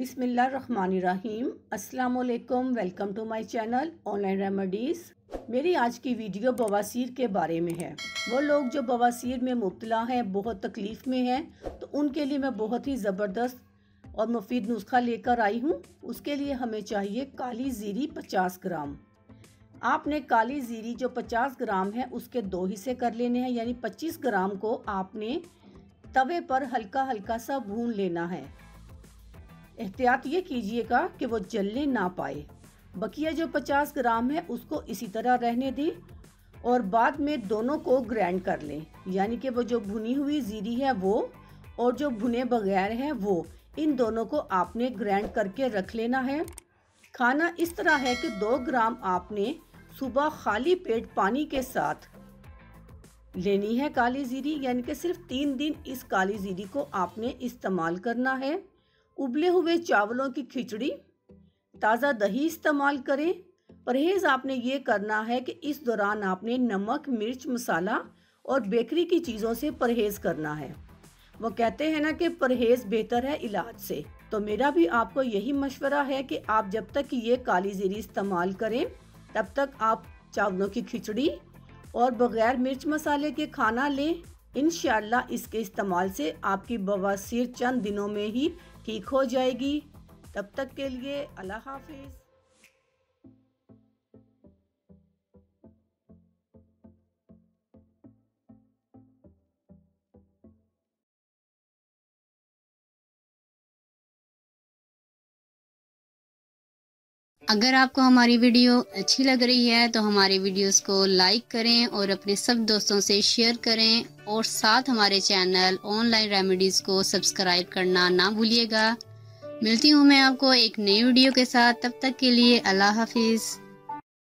बिस्मिल्लाहिर्रहमानिर्रहीम। अस्सलाम वालेकुम। Welcome to my channel online remedies. मेरी आज की वीडियो बवासीर के बारे में है। वो लोग जो बवासीर में मुब्तला हैं, बहुत तकलीफ़ में हैं, तो उनके लिए मैं बहुत ही ज़बरदस्त और मुफीद नुस्खा लेकर आई हूँ। उसके लिए हमें चाहिए काली ज़ीरी 50 ग्राम। आपने काली ज़ीरी जो 50 ग्राम है उसके 2 हिस्से कर लेने हैं, यानी 25 ग्राम को आपने तवे पर हल्का हल्का सा भून लेना है। एहतियात ये कीजिएगा कि वो जलने ना पाए। बकिया जो 50 ग्राम है उसको इसी तरह रहने दें और बाद में दोनों को ग्राइंड कर लें, यानी कि वो जो भुनी हुई ज़ीरी है वो और जो भुने बगैर है वो, इन दोनों को आपने ग्राइंड करके रख लेना है। खाना इस तरह है कि 2 ग्राम आपने सुबह खाली पेट पानी के साथ लेनी है काली ज़ीरी, यानी कि सिर्फ 3 दिन इस काली ज़ीरी को आपने इस्तेमाल करना है। उबले हुए चावलों की खिचड़ी, ताज़ा दही इस्तेमाल करें। परहेज़ आपने ये करना है कि इस दौरान आपने नमक, मिर्च, मसाला और बेकरी की चीज़ों से परहेज़ करना है। वो कहते हैं ना कि परहेज़ बेहतर है इलाज से, तो मेरा भी आपको यही मशवरा है कि आप जब तक ये काली ज़ीरी इस्तेमाल करें तब तक आप चावलों की खिचड़ी और बग़ैर मिर्च मसाले के खाना लें। इंशाअल्लाह इसके इस्तेमाल से आपकी बवासीर चंद दिनों में ही ठीक हो जाएगी। तब तक के लिए अल्लाह हाफिज़। अगर आपको हमारी वीडियो अच्छी लग रही है तो हमारी वीडियोस को लाइक करें और अपने सब दोस्तों से शेयर करें और साथ हमारे चैनल ऑनलाइन रेमेडीज़ को सब्सक्राइब करना ना भूलिएगा। मिलती हूँ मैं आपको एक नई वीडियो के साथ, तब तक के लिए अल्लाह हाफिज़।